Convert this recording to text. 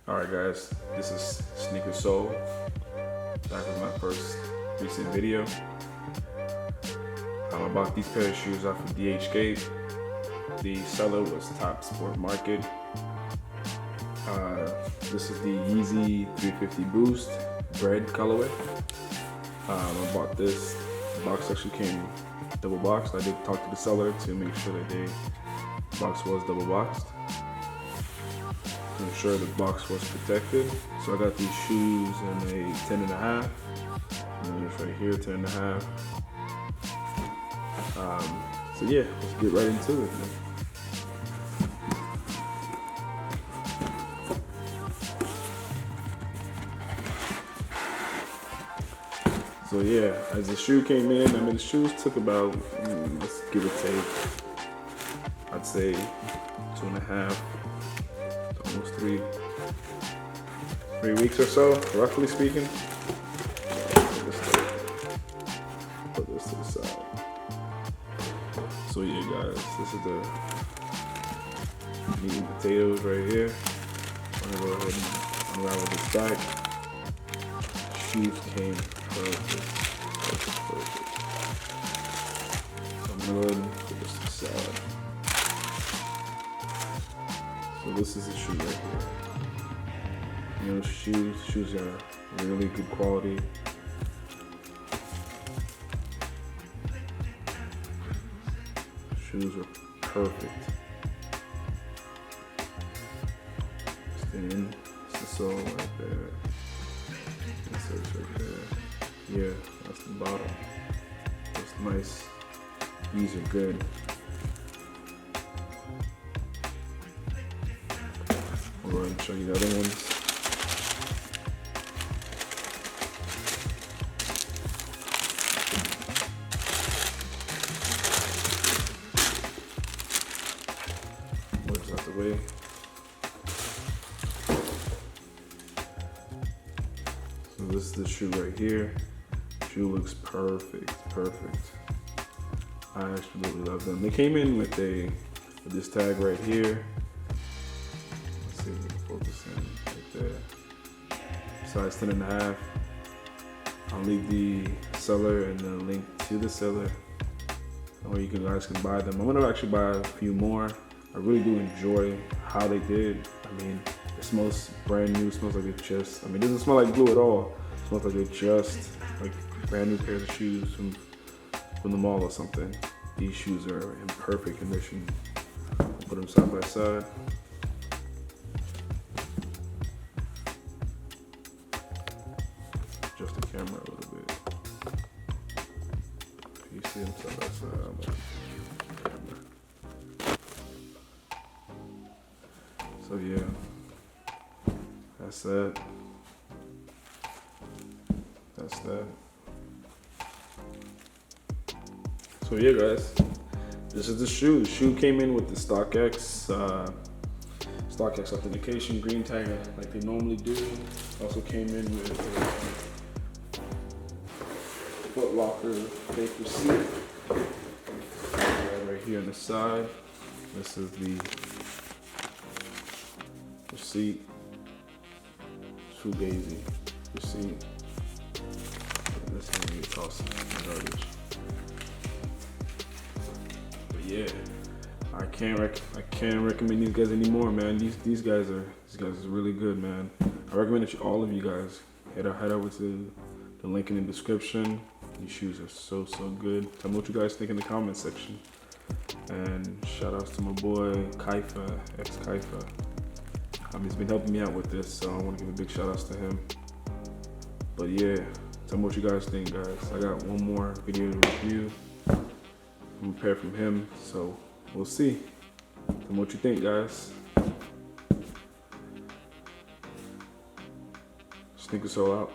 Alright guys, this is Sneaker Soul, back with my first recent video. I bought these pair of shoes off of DHgate. The seller was Topsportmarket. This is the YEEZY 350 Boost BRED colorway. I bought this. The box actually came double boxed. I did talk to the seller to make sure that the box was double boxed. To ensure the box was protected. So I got these shoes in a 10.5. And it's right here, 10.5. So yeah, let's get right into it, man. So yeah, as the shoe came in, I mean the shoes took about, let's give or take, I'd say 2.5 to almost 3 weeks or so, roughly speaking. Put this to the side. So yeah guys, this is the meat and potatoes right here. I'm gonna go ahead and unravel this back. Shoes came perfect. So I'm gonna go ahead and put this to the side. So this is the shoe right here. You know, shoes are really good quality. Shoes are perfect. It's the sole right there. Inserts right there. Yeah, that's the bottom. That's nice. These are good. I'll go ahead and show you the other ones. Works out the way. So this is the shoe right here. Shoe looks perfect. I absolutely love them. They came in with this tag right here. Let's see if we can focus in right there. Size 10.5. I'll leave the seller and the link to the seller, or you guys can buy them. I'm gonna actually buy a few more. I really do enjoy how they did. I mean, it smells brand new. It smells like it just, I mean, it doesn't smell like glue at all. It smells like it just, like brand new pairs of shoes from the mall or something. These shoes are in perfect condition. I'll put them side by side. Adjust the camera a little bit. You see them side by side. So yeah, that's that. That's that. So yeah guys, this is the shoe. The shoe came in with the StockX authentication green tag like they normally do. Also came in with a Foot Locker fake receipt. Right here on the side. This is the receipt. Fugazi receipt. And this is gonna be tossed in the garbage. But yeah, I can't recommend these guys anymore, man. These guys are really good, man. I recommend that all of you guys head over to the link in the description. These shoes are so good. Tell me what you guys think in the comment section. And shout outs to my boy Kaifa, ex-Kaifa. He's been helping me out with this, so I want to give a big shout outs to him. But yeah, tell me what you guys think, guys. I got one more video to review. I'm prepared from him, so we'll see. Tell me what you think, guys. Sneaker Soul out.